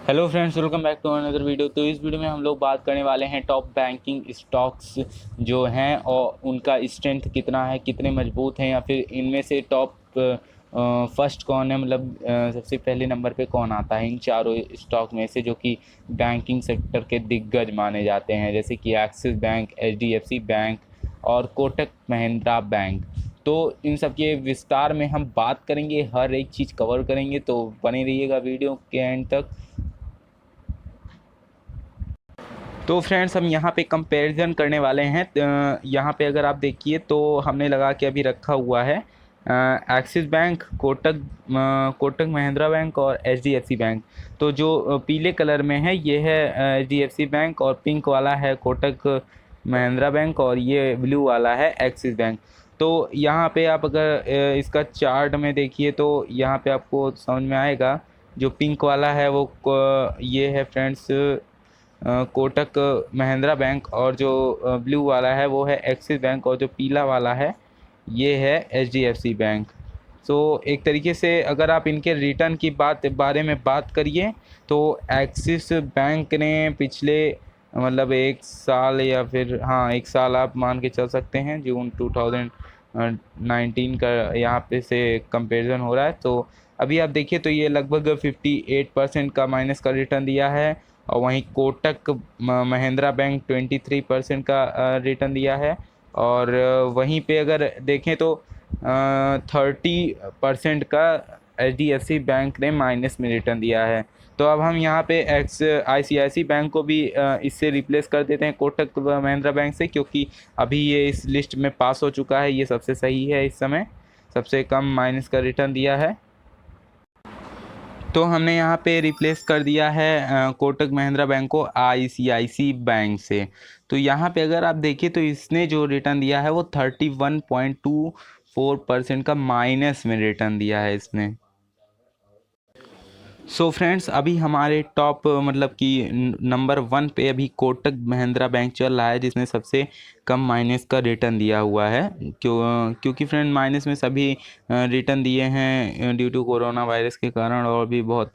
Hello friends, welcome back to another video. तो इस video में हम लोग बात करने वाले हैं टॉप बैंकिंग स्टॉक्स जो हैं और उनका स्ट्रेंथ कितना है, कितने मजबूत हैं, या फिर इनमें से टॉप फर्स्ट कौन है, मतलब सबसे पहले नंबर पे कौन आता है इन चारों स्टॉक में से जो कि बैंकिंग सेक्टर के दिग्गज माने जाते हैं, जैसे कि एक्सिस बैंक, एचडीएफसी बैंक और कोटक महिंद्रा बैंक। तो इन सब के विस्तार में हम बात करेंगे, हर एक चीज़ कवर करेंगे, तो बने रहिएगा वीडियो के एंड तक। तो फ्रेंड्स, हम यहाँ पे कंपैरिजन करने वाले हैं। यहाँ पे अगर आप देखिए तो हमने लगा के अभी रखा हुआ है axis bank, Kotak Mahindra bank और एचडीएफसी बैंक। तो जो पीले कलर में है ये है एचडीएफसी बैंक, और पिंक वाला है कोटक महिंद्रा बैंक, और ये ब्लू वाला है एक्सिस बैंक। तो यहाँ पे आप अगर इसका चार्ट में देखिए तो यहाँ पे आपको समझ में आएगा। जो पिंक वाला है वो ये है फ्रेंड्स कोटक महिंद्रा बैंक, और जो ब्लू वाला है वो है एक्सिस बैंक, और जो पीला वाला है ये है एचडीएफसी बैंक। सो एक तरीके से अगर आप इनके रिटर्न की बारे में बात करिए तो एक्सिस बैंक ने पिछले मतलब एक साल, या फिर हाँ एक साल आप मान के चल सकते हैं, जून 2019 का यहाँ पे से कंपैरिजन हो रहा है। तो अभी आप देखिए तो ये लगभग 58% का माइनस का रिटर्न दिया है, और वहीं कोटक महिंद्रा बैंक 23% का रिटर्न दिया है। और वहीं पे अगर देखें तो 30% का एचडीएफसी बैंक ने माइनस में रिटर्न दिया है। तो अब हम यहाँ पे एक्स आईसीआईसी बैंक को भी इससे रिप्लेस कर देते हैं कोटक महिंद्रा बैंक से, क्योंकि अभी ये इस लिस्ट में पास हो चुका है, ये सबसे सही है, इस समय सबसे कम माइनस का रिटर्न दिया है। तो हमने यहाँ पे रिप्लेस कर दिया है कोटक महिंद्रा बैंक को आईसीआईसी बैंक से। तो यहाँ पे अगर आप देखिए तो इसने जो रिटर्न दिया है वो 31.24% का माइनस में रिटर्न दिया है इसने। सो फ्रेंड्स, अभी हमारे टॉप मतलब कि नंबर 1 पे अभी कोटक महिंद्रा बैंक चल रहा है, जिसने सबसे कम माइनस का रिटर्न दिया हुआ है। क्योंकि फ्रेंड माइनस में सभी रिटर्न दिए हैं ड्यू टू कोरोना वायरस के कारण, और भी बहुत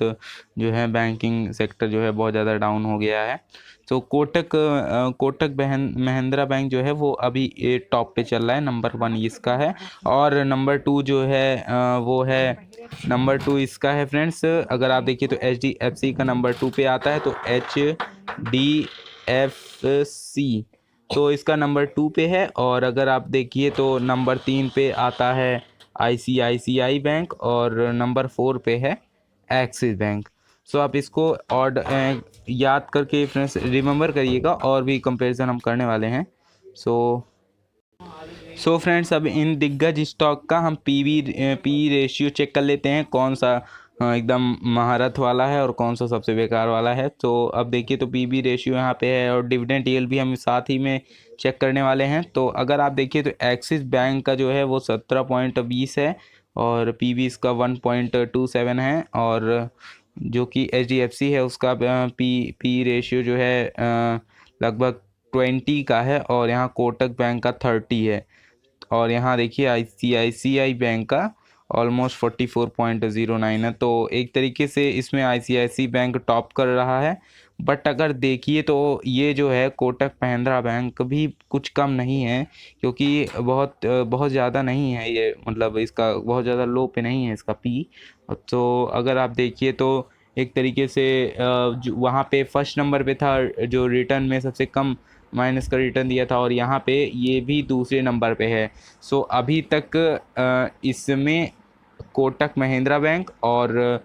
जो है बैंकिंग सेक्टर जो है बहुत ज़्यादा डाउन हो गया है। तो कोटक महिंद्रा बैंक जो है वो अभी टॉप पे चल रहा है, नंबर 1 इसका है। और नंबर 2 जो है वो है, नंबर 2 इसका है फ्रेंड्स। अगर आप देखिए तो एच डी एफ सी का नंबर 2 पे आता है, तो एच डी एफ सी तो इसका नंबर 2 पे है। और अगर आप देखिए तो नंबर 3 पे आता है आईसीआईसीआई बैंक, और नंबर 4 पे है एक्सिस बैंक। सो आप इसको और याद करके फ्रेंड्स रिमेंबर करिएगा, और भी कंपैरिजन हम करने वाले हैं। सो फ्रेंड्स, अब इन दिग्गज स्टॉक का हम पी रेशियो चेक कर लेते हैं, कौन सा एकदम महारत वाला है और कौन सा सबसे बेकार वाला है। तो अब देखिए तो पीबी रेशियो यहाँ पे है, और डिविडेंड यील्ड भी हम साथ ही में चेक करने वाले हैं। तो अगर आप देखिए तो एक्सिस बैंक का जो है वो 17.20 है, और पीबी इसका 1.27 है। और जो कि एच डी एफ सी है उसका पी रेशियो जो है लगभग 20 का है, और यहाँ कोटक बैंक का 30 है। और यहाँ देखिए आईसीआईसीआई बैंक का ऑलमोस्ट 44.09 है। तो एक तरीके से इसमें आईसीआईसी बैंक टॉप कर रहा है। बट अगर देखिए तो ये जो है कोटक महिंद्रा बैंक भी कुछ कम नहीं है, क्योंकि बहुत ज़्यादा नहीं है ये, मतलब इसका बहुत ज़्यादा लो पे नहीं है इसका पी। तो अगर आप देखिए तो एक तरीके से वहाँ पे फर्स्ट नंबर पे था जो रिटर्न में सबसे कम माइनस का रिटर्न दिया था, और यहाँ पे ये भी दूसरे नंबर पे है। सो अभी तक इसमें कोटक महिंद्रा बैंक और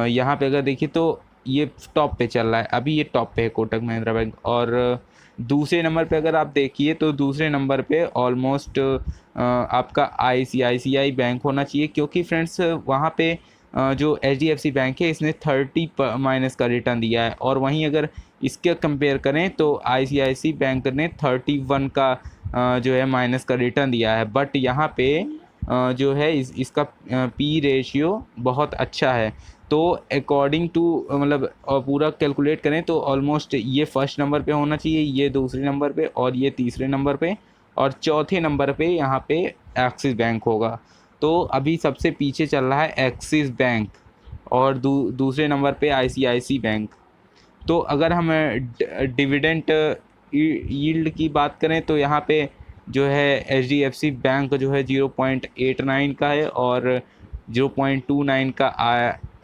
यहाँ पे अगर देखिए तो ये टॉप पे चल रहा है, अभी ये टॉप पे है कोटक महिंद्रा बैंक। और दूसरे नंबर पे अगर आप देखिए तो दूसरे नंबर पे ऑलमोस्ट आपका आईसीआईसीआई बैंक होना चाहिए, क्योंकि फ्रेंड्स वहाँ पे जो H D F C bank है इसने 30 माइनस का रिटर्न दिया है। और वहीं अगर इसके कंपेयर करें तो आईसीआईसी बैंक ने 31 का जो है माइनस का रिटर्न दिया है। बट यहाँ पे जो है इसका पी रेशियो बहुत अच्छा है। तो अकॉर्डिंग टू मतलब पूरा कैलकुलेट करें तो ऑलमोस्ट ये फर्स्ट नंबर पे होना चाहिए, ये दूसरे नंबर पे, और ये तीसरे नंबर पे, और चौथे नंबर पे यहाँ पे एक्सिस बैंक होगा। तो अभी सबसे पीछे चल रहा है एक्सिस बैंक, और दूसरे नंबर पे ICICI बैंक। तो अगर हम डिविडेंट यील्ड की बात करें तो यहाँ पे जो है HDFC बैंक जो है 0.89 का है, और 0.29 का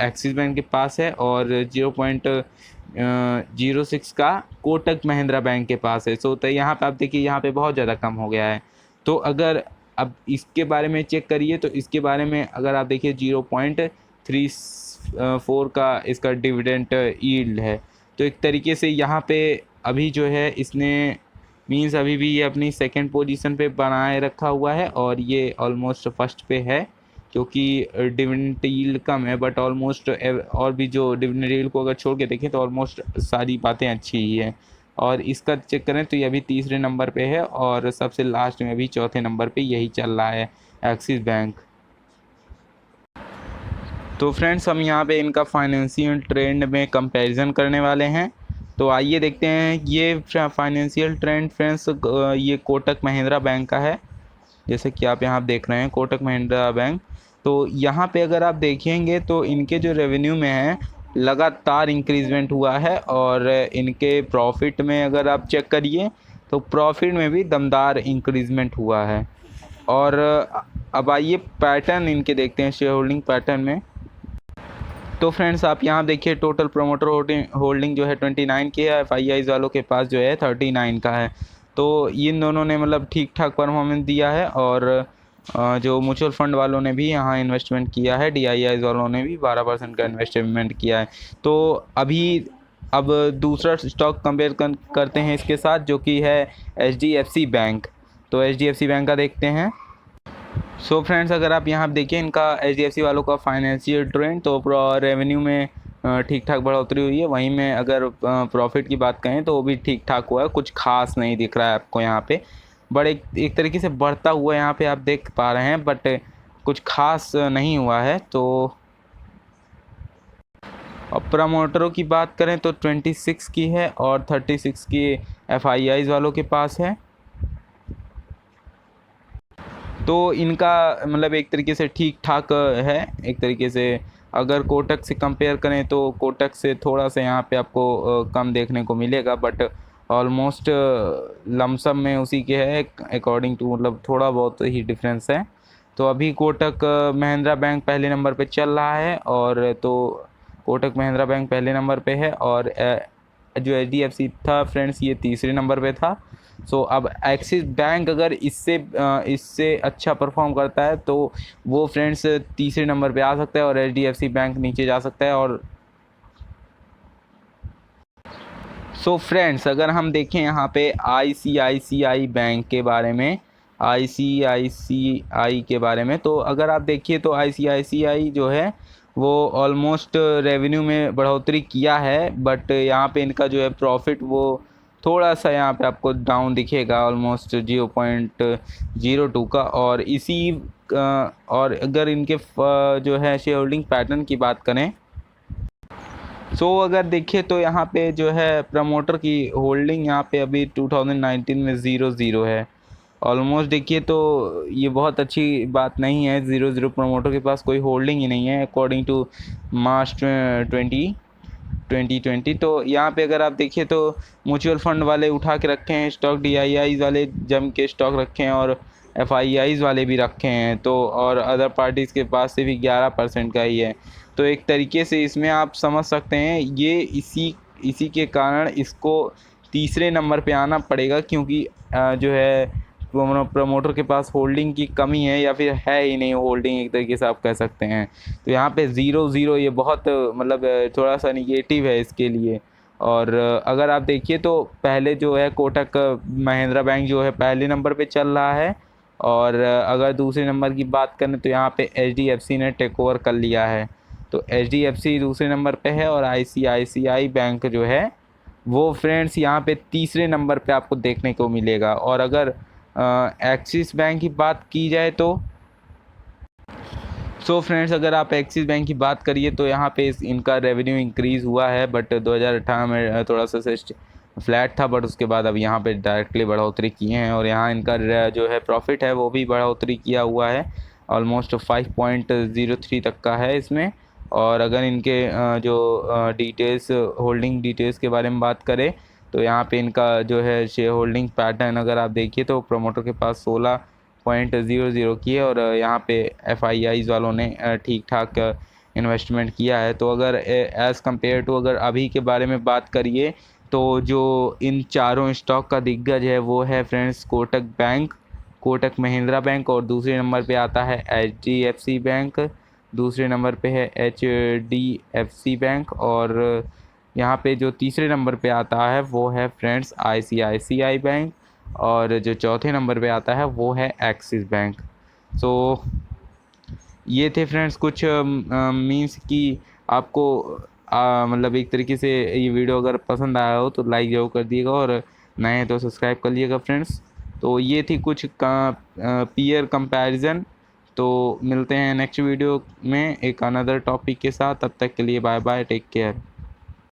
एक्सिस बैंक के पास है, और 0.06 का कोटक महिंद्रा बैंक के पास है। तो यहाँ पे आप देखिए यहाँ पे बहुत ज़्यादा कम हो गया है। तो अगर अब इसके बारे में चेक करिए तो इसके बारे में अगर आप देखिए 0.34 का इसका डिविडेंट यील्ड है। तो एक तरीके से यहाँ पे अभी जो है इसने मीन्स अभी भी ये अपनी सेकंड पोजीशन पे बनाए रखा हुआ है, और ये ऑलमोस्ट फर्स्ट पे है, क्योंकि डिविडेंड यील्ड कम है, बट ऑलमोस्ट और भी जो डिविडेंड यील्ड को अगर छोड़ के देखें तो ऑलमोस्ट सारी बातें अच्छी ही है। और इसका चेक करें तो ये अभी तीसरे नंबर पे है, और सबसे लास्ट में अभी चौथे नंबर पे यही चल रहा है, एक्सिस बैंक। तो फ्रेंड्स हम यहाँ पे इनका फाइनेंशियल ट्रेंड में कंपैरिजन करने वाले हैं। तो आइए देखते हैं ये फाइनेंशियल ट्रेंड फ्रेंड्स, ये कोटक महिंद्रा बैंक का है, जैसे कि आप यहाँ देख रहे हैं कोटक महिंद्रा बैंक। तो यहाँ पे अगर आप देखेंगे तो इनके जो रेवेन्यू में है लगातार इंक्रीजमेंट हुआ है, और इनके प्रॉफिट में अगर आप चेक करिए तो प्रॉफिट में भी दमदार इंक्रीजमेंट हुआ है। और अब आइए पैटर्न इनके देखते हैं शेयर होल्डिंग पैटर्न में। तो फ्रेंड्स आप यहाँ देखिए टोटल प्रोमोटर होल्डिंग जो है 29 की है, FIIs वालों के पास जो है 39 का है। तो इन दोनों ने मतलब ठीक ठाक परफॉर्मेंस दिया है, और जो म्यूचुअल फंड वालों ने भी यहाँ इन्वेस्टमेंट किया है, DIIs वालों ने भी 12% का इन्वेस्टमेंट किया है। तो अभी अब दूसरा स्टॉक कंपेयर करते हैं इसके साथ, जो कि है HDFC बैंक। तो HDFC बैंक का देखते हैं। सो फ्रेंड्स अगर आप यहाँ देखिए इनका HDFC वालों का फाइनेंशियल ट्रेंड, तो रेवेन्यू में ठीक ठाक बढ़ोतरी हुई है, वहीं में अगर प्रॉफिट की बात करें तो वो भी ठीक ठाक हुआ है, कुछ खास नहीं दिख रहा है आपको यहाँ पे। बट एक तरीके से बढ़ता हुआ यहाँ पे आप देख पा रहे हैं, बट कुछ खास नहीं हुआ है। तो अब प्रमोटरों की बात करें तो 26 की है, और 36 की FIIs वालों के पास है। तो इनका मतलब एक तरीके से ठीक ठाक है। एक तरीके से अगर कोटक से कंपेयर करें तो कोटक से थोड़ा सा यहाँ पे आपको कम देखने को मिलेगा, बट ऑलमोस्ट लमसम में उसी के है अकॉर्डिंग टू, मतलब थोड़ा बहुत ही डिफरेंस है। तो अभी कोटक महिंद्रा बैंक पहले नंबर पे चल रहा है, और तो कोटक महिंद्रा बैंक पहले नंबर पे है, और जो HDFC था फ्रेंड्स ये तीसरे नंबर पे था। सो अब एक्सिस बैंक अगर इससे अच्छा परफॉर्म करता है तो वो फ्रेंड्स तीसरे नंबर पे आ सकता है, और HDFC बैंक नीचे जा सकता है। और सो फ्रेंड्स अगर हम देखें यहाँ पे ICICI बैंक के बारे में, ICICI के बारे में, तो अगर आप देखिए तो ICICI जो है वो ऑलमोस्ट रेवेन्यू में बढ़ोतरी किया है, बट यहाँ पे इनका जो है प्रॉफिट वो थोड़ा सा यहाँ पे आपको डाउन दिखेगा, ऑलमोस्ट 0.02 का। और और अगर इनके जो है शेयर होल्डिंग पैटर्न की बात करें, सो अगर देखिए तो यहाँ पे जो है प्रमोटर की होल्डिंग यहाँ पे अभी 2019 में 0 है। ऑलमोस्ट देखिए तो ये बहुत अच्छी बात नहीं है, 0 प्रमोटर के पास कोई होल्डिंग ही नहीं है अकॉर्डिंग टू मार्च 2020। तो यहाँ पे अगर आप देखिए तो म्यूचुअल फंड वाले उठा के रखे हैं स्टॉक, DIIs वाले जम के स्टॉक रखे हैं, और FIIs वाले भी रखे हैं। तो और अदर पार्टीज़ के पास से भी 11% का ही है। तो एक तरीके से इसमें आप समझ सकते हैं ये इसी के कारण इसको तीसरे नंबर पे आना पड़ेगा, क्योंकि जो है प्रमोटर के पास होल्डिंग की कमी है, या फिर है ही नहीं होल्डिंग, एक तरीके से आप कह सकते हैं। तो यहाँ पे 0 ये बहुत मतलब थोड़ा सा निगेटिव है इसके लिए। और अगर आप देखिए तो पहले जो है कोटक महिंद्रा बैंक जो है पहले नंबर पे चल रहा है, और अगर दूसरे नंबर की बात करें तो यहाँ पे HDFC ने टेक ओवर कर लिया है। तो HDFC दूसरे नंबर पे है, और ICICI बैंक जो है वो फ्रेंड्स यहाँ पे तीसरे नंबर पे आपको देखने को मिलेगा। और अगर एक्सिस बैंक की बात की जाए तो सो फ्रेंड्स अगर आप एक्सिस बैंक की बात करिए तो यहाँ पे इनका रेवेन्यू इंक्रीज़ हुआ है, बट 2018 में थोड़ा सा फ्लैट था, बट उसके बाद अब यहाँ पे डायरेक्टली बढ़ोतरी किए हैं, और यहाँ इनका जो है प्रॉफिट है वो भी बढ़ोतरी किया हुआ है, ऑलमोस्ट 5.03 तक का है इसमें। और अगर इनके जो डिटेल्स होल्डिंग डिटेल्स के बारे में बात करें तो यहाँ पे इनका जो है शेयर होल्डिंग पैटर्न अगर आप देखिए तो प्रमोटर के पास 16.00 की है, और यहाँ पे FIIs वालों ने ठीक ठाक इन्वेस्टमेंट किया है। तो अगर एज़ कम्पेयर टू अगर अभी के बारे में बात करिए तो जो इन चारों स्टॉक का दिग्गज है वो है friends Kotak bank, Kotak Mahindra bank, और दूसरे नंबर पे आता है HDFC बैंक, दूसरे नंबर पे है HDFC बैंक, और यहाँ पे जो तीसरे नंबर पे आता है वो है फ्रेंड्स ICICI बैंक, और जो चौथे नंबर पे आता है वो है एक्सिस बैंक। सो ये थे फ्रेंड्स कुछ मीन्स कि आपको मतलब एक तरीके से ये वीडियो अगर पसंद आया हो तो लाइक ज़रूर कर दिएगा, और नए हैं तो सब्सक्राइब कर लिएगा फ्रेंड्स। तो ये थी कुछ पीयर कंपैरिजन। तो मिलते हैं नेक्स्ट वीडियो में एक अनदर टॉपिक के साथ, तब तक के लिए बाय बाय, टेक केयर।